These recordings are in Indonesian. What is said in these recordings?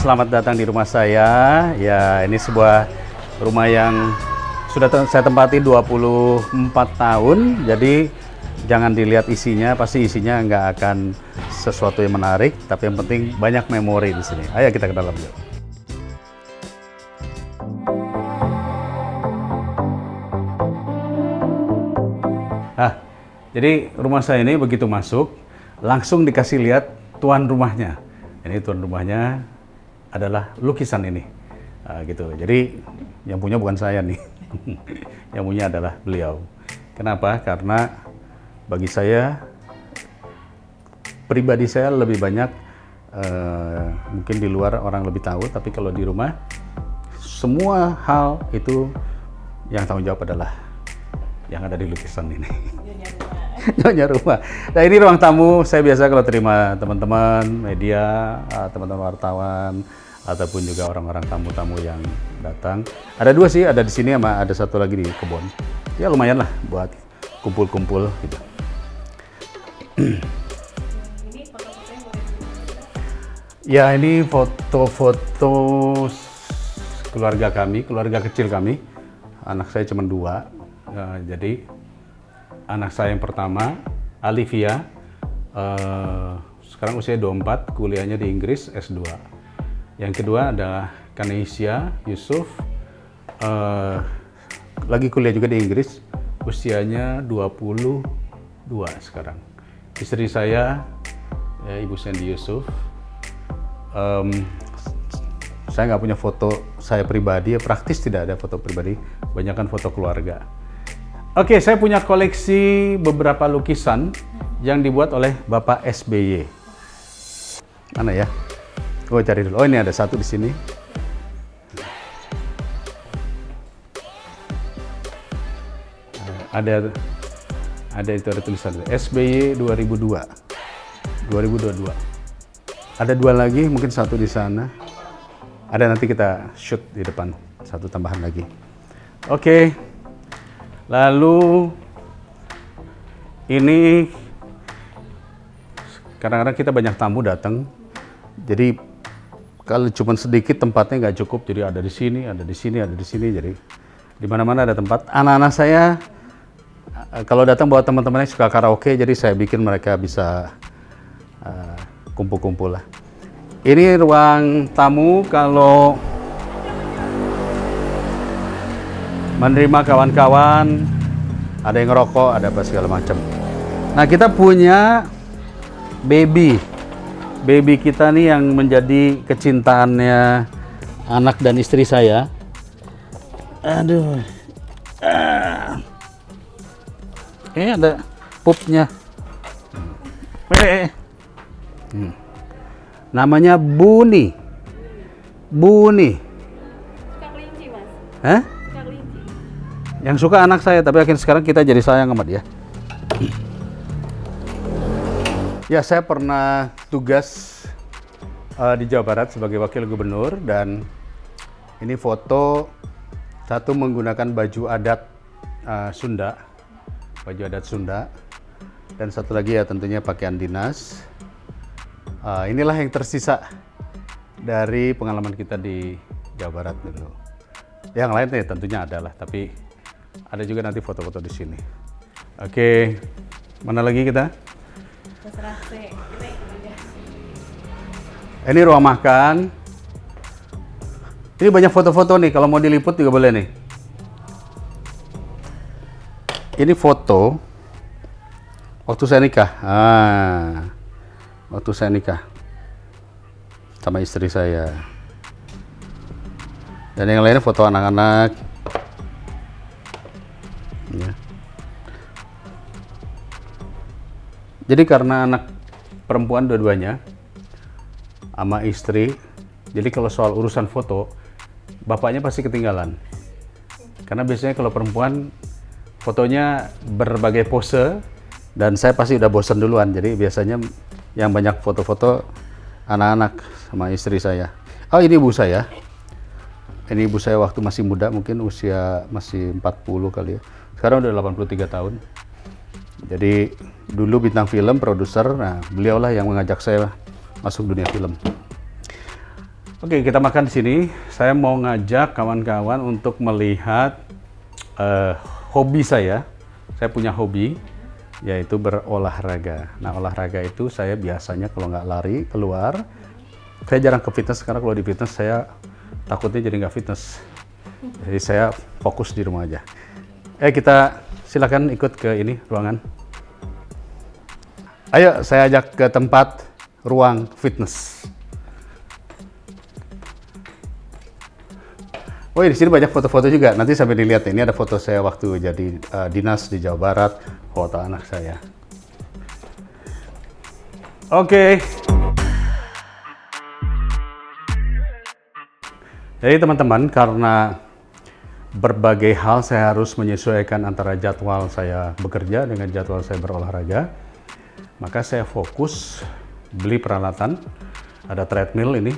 selamat datang di rumah saya. Ya, ini sebuah rumah yang sudah saya tempati 24 tahun. Jadi jangan dilihat isinya, pasti isinya nggak akan sesuatu yang menarik, tapi yang penting banyak memori di sini. Ayo kita ke dalam yuk. Nah, jadi rumah saya ini begitu masuk, langsung dikasih lihat tuan rumahnya. Ini tuan rumahnya adalah lukisan ini, gitu. Jadi yang punya bukan saya nih, yang punya adalah beliau. Kenapa? Karena bagi saya, pribadi saya lebih banyak, mungkin di luar orang lebih tahu, tapi kalau di rumah, semua hal itu yang tanggung jawab adalah yang ada di lukisan ini. Nyonya rumah. Nah, ini ruang tamu. Saya biasa kalau terima teman-teman media, teman-teman wartawan, ataupun juga orang-orang tamu-tamu yang datang. Ada dua sih, ada di sini sama ada satu lagi di kebun. Ya lumayan lah buat kumpul-kumpul gitu. Ya, ini foto-foto keluarga kami, keluarga kecil kami. Anak saya cuma 2. Jadi anak saya yang pertama, Alivia, sekarang usia 24, kuliahnya di Inggris, S2. Yang kedua adalah Kanesia Yusuf, lagi kuliah juga di Inggris, usianya 22 sekarang. Istri saya, Ibu Sandy Yusuf. Saya nggak punya foto saya pribadi, ya praktis tidak ada foto pribadi, kebanyakan foto keluarga. Oke, saya punya koleksi beberapa lukisan yang dibuat oleh Bapak SBY. Mana ya? Oh, cari dulu. Oh, ini ada satu di sini. Ada tulisan SBY 2002. 2022. Ada 2 lagi, mungkin satu di sana. Ada, nanti kita shoot di depan, satu tambahan lagi. Oke. Lalu ini kadang-kadang kita banyak tamu datang, jadi kalau cuma sedikit tempatnya nggak cukup, jadi ada di sini, ada di sini, ada di sini, jadi di mana-mana ada tempat. Anak-anak saya kalau datang bawa teman-temannya suka karaoke, jadi saya bikin mereka bisa kumpul-kumpul lah. Ini ruang tamu kalau menerima kawan-kawan, ada yang ngerokok, ada apa segala macam. Nah, kita punya baby kita nih yang menjadi kecintaannya anak dan istri saya. Aduh, ada pupnya. Namanya Buni. Suka kelinci, Mas. Hah? Yang suka anak saya, tapi akhirnya sekarang kita jadi sayang sama dia. Ya, saya pernah tugas di Jawa Barat sebagai wakil gubernur, dan ini foto satu menggunakan baju adat Sunda, dan satu lagi ya tentunya pakaian dinas. Inilah yang tersisa dari pengalaman kita di Jawa Barat dulu. Yang lain ya tentunya adalah, tapi ada juga nanti foto-foto di sini. Oke, mana lagi kita? Ini ruang makan. Ini banyak foto-foto nih, kalau mau diliput juga boleh nih. Ini foto waktu saya nikah. Waktu saya nikah sama istri saya. Dan yang lainnya foto anak-anak. Ya. Jadi karena anak perempuan dua-duanya sama istri, jadi kalau soal urusan foto, bapaknya pasti ketinggalan. Karena biasanya kalau perempuan fotonya berbagai pose, dan saya pasti udah bosan duluan. Jadi biasanya yang banyak foto-foto anak-anak sama istri saya. Oh, ini ibu saya. Ini ibu saya waktu masih muda, mungkin usia masih 40 kali ya. Sekarang udah 83 tahun. Jadi dulu bintang film, produser, nah beliaulah yang mengajak saya masuk dunia film. Oke, kita makan di sini. Saya mau ngajak kawan-kawan untuk melihat hobi saya. Saya punya hobi, yaitu berolahraga. Nah, olahraga itu saya biasanya kalau nggak lari keluar, saya jarang ke fitness karena kalau di fitness saya takutnya jadi nggak fitness. Jadi saya fokus di rumah aja. Kita silakan ikut ke ini ruangan. Ayo, saya ajak ke tempat ruang fitness. Oh, di sini banyak foto-foto juga. Nanti sampai dilihat. Ini ada foto saya waktu jadi dinas di Jawa Barat, foto anak saya. Oke. Jadi teman-teman, karena berbagai hal saya harus menyesuaikan antara jadwal saya bekerja dengan jadwal saya berolahraga, maka saya fokus beli peralatan. Ada treadmill ini.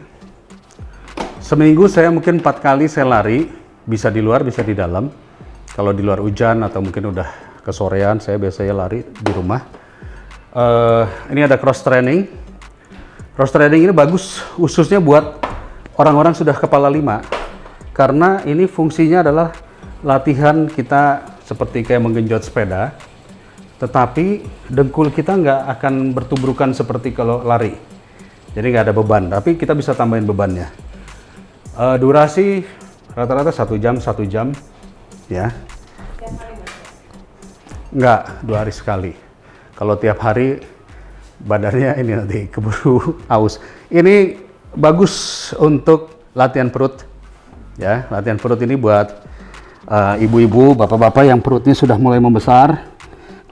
Seminggu saya mungkin 4 kali saya lari, bisa di luar, bisa di dalam. Kalau di luar hujan atau mungkin udah kesorean, saya biasanya lari di rumah. Ini ada cross training. Cross training ini bagus, khususnya buat orang-orang sudah kepala 5. Karena ini fungsinya adalah latihan kita seperti kayak menggenjot sepeda. Tetapi dengkul kita nggak akan bertubrukan seperti kalau lari. Jadi nggak ada beban, tapi kita bisa tambahin bebannya. Durasi rata-rata 1 jam ya. Enggak, 2 hari sekali. Kalau tiap hari badannya ini nanti keburu haus. Ini bagus untuk latihan perut ya. Latihan perut ini buat ibu-ibu, bapak-bapak yang perutnya sudah mulai membesar.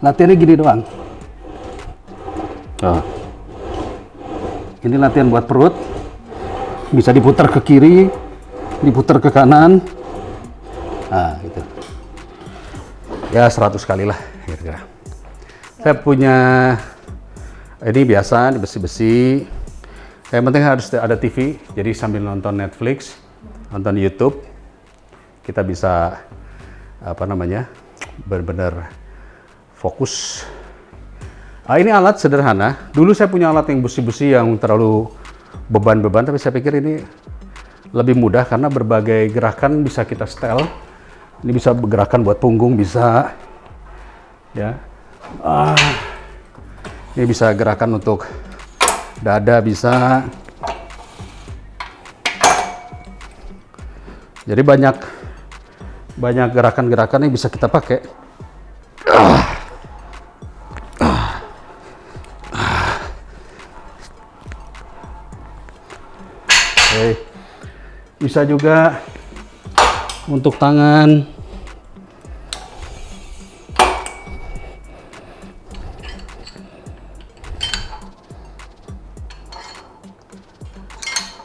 Latihannya gini doang. Ini latihan buat perut. Bisa diputar ke kiri, diputar ke kanan. Nah, gitu. Ya 100 kali lah kira-kira. Saya punya ini biasa di besi-besi. Yang penting harus ada TV. Jadi sambil nonton Netflix, nonton YouTube, kita bisa benar-benar fokus. Ini alat sederhana. Dulu saya punya alat yang besi-besi yang terlalu beban-beban, tapi saya pikir ini lebih mudah karena berbagai gerakan bisa kita setel. Ini bisa gerakan buat punggung bisa, ya. Ini bisa gerakan untuk dada bisa. Jadi banyak gerakan-gerakan yang bisa kita pakai. Bisa juga untuk tangan.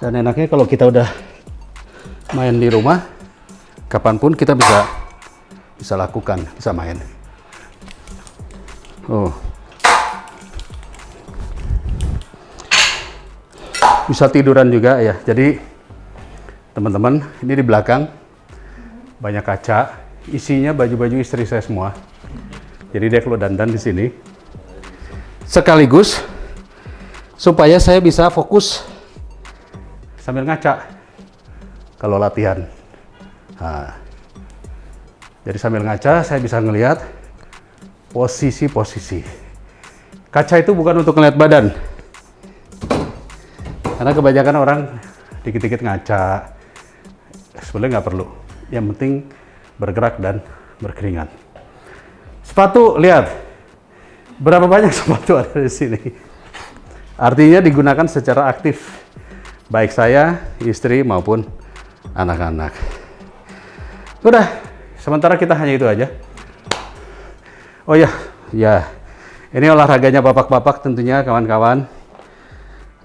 Dan enaknya kalau kita udah main di rumah, kapanpun kita bisa lakukan, bisa main. Bisa tiduran juga ya. Jadi teman-teman, ini di belakang banyak kaca, isinya baju-baju istri saya semua. Jadi dia kalau dandan di sini. Sekaligus supaya saya bisa fokus sambil ngaca kalau latihan. Jadi sambil ngaca saya bisa ngelihat posisi-posisi. Kaca itu bukan untuk ngeliat badan. Karena kebanyakan orang dikit-dikit ngaca. Sebenarnya nggak perlu. Yang penting bergerak dan berkeringat. Sepatu, lihat. Berapa banyak sepatu ada di sini. Artinya digunakan secara aktif. Baik saya, istri, maupun anak-anak. Udah, sementara kita hanya itu aja. Oh ya. Ini olahraganya bapak-bapak tentunya kawan-kawan.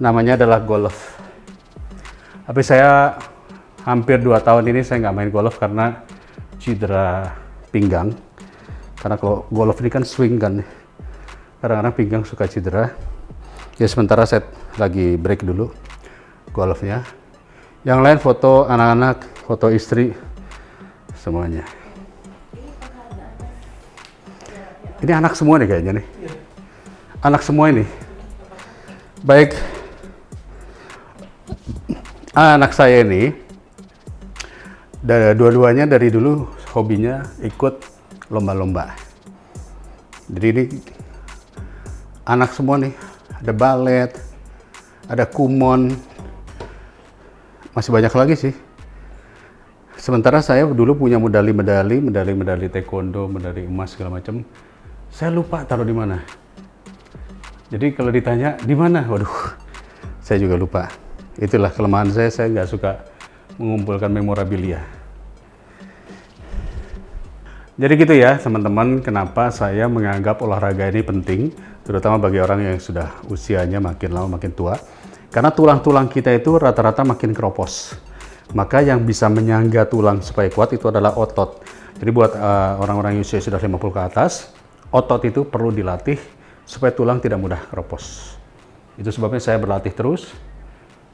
Namanya adalah golf. Tapi saya hampir 2 tahun ini saya nggak main golf karena cedera pinggang. Karena kalau golf ini kan swing kan, kadang-kadang pinggang suka cedera. Ya sementara saya lagi break dulu golfnya. Yang lain foto anak-anak, foto istri, semuanya. Ini anak semua nih kayaknya nih. Anak semua ini. Baik Anak saya ini, dua-duanya dari dulu hobinya ikut lomba-lomba. Jadi ini anak semua nih, ada balet, ada kumon, masih banyak lagi sih. Sementara saya dulu punya medali taekwondo, medali emas segala macam. Saya lupa taruh di mana. Jadi kalau ditanya di mana, waduh, saya juga lupa. Itulah kelemahan saya nggak suka mengumpulkan memorabilia. Jadi gitu ya teman-teman, kenapa saya menganggap olahraga ini penting, terutama bagi orang yang sudah usianya makin lama makin tua. Karena tulang-tulang kita itu rata-rata makin keropos. Maka yang bisa menyangga tulang supaya kuat itu adalah otot. Jadi buat orang-orang yang usia sudah 50 ke atas, otot itu perlu dilatih supaya tulang tidak mudah keropos. Itu sebabnya saya berlatih terus.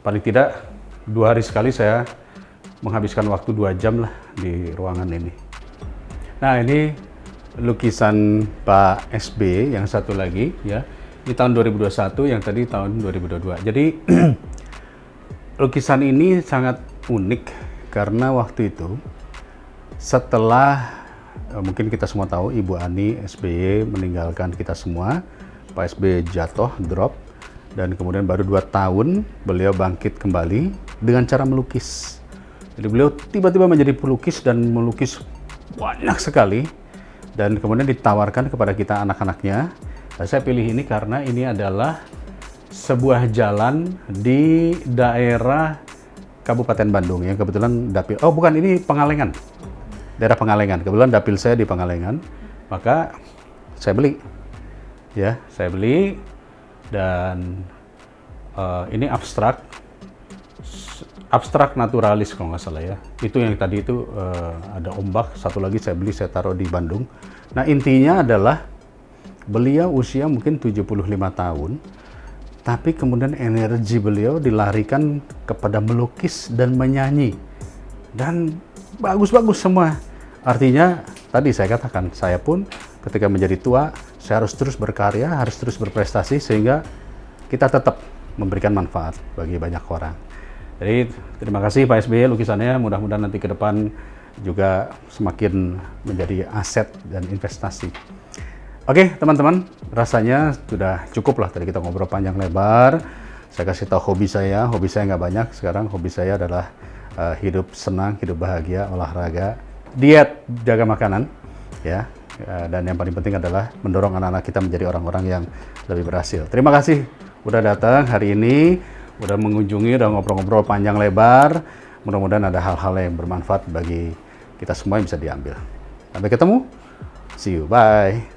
Paling tidak 2 hari sekali saya menghabiskan waktu 2 jam lah di ruangan ini. Nah ini lukisan Pak SB yang satu lagi ya. Ini tahun 2021, yang tadi tahun 2022. Jadi lukisan ini sangat unik karena waktu itu setelah mungkin kita semua tahu Ibu Ani SBY meninggalkan kita semua, Pak SBY jatuh, drop, dan kemudian baru 2 tahun beliau bangkit kembali dengan cara melukis. Jadi beliau tiba-tiba menjadi pelukis dan melukis banyak sekali, dan kemudian ditawarkan kepada kita anak-anaknya. Nah, saya pilih ini karena ini adalah sebuah jalan di daerah Kabupaten Bandung yang kebetulan dapil, oh bukan, ini Pangalengan, daerah Pangalengan, kebetulan dapil saya di Pangalengan, maka saya beli ya, saya beli. Dan ini abstrak naturalis kalau nggak salah ya. Itu yang tadi itu ada ombak, satu lagi saya beli, saya taruh di Bandung. Nah intinya adalah beliau usia mungkin 75 tahun, tapi kemudian energi beliau dilarikan kepada melukis dan menyanyi. Dan bagus-bagus semua. Artinya tadi saya katakan, saya pun ketika menjadi tua, saya harus terus berkarya, harus terus berprestasi sehingga kita tetap memberikan manfaat bagi banyak orang. Jadi terima kasih Pak SBY lukisannya, mudah-mudahan nanti ke depan juga semakin menjadi aset dan investasi. Oke teman-teman, rasanya sudah cukup lah tadi kita ngobrol panjang lebar. Saya kasih tahu hobi saya nggak banyak, sekarang hobi saya adalah hidup senang, hidup bahagia, olahraga, diet, jaga makanan ya. Dan yang paling penting adalah mendorong anak-anak kita menjadi orang-orang yang lebih berhasil. Terima kasih udah datang hari ini, udah mengunjungi, udah ngobrol-ngobrol panjang lebar. Mudah-mudahan ada hal-hal yang bermanfaat bagi kita semua yang bisa diambil. Sampai ketemu, see you, bye.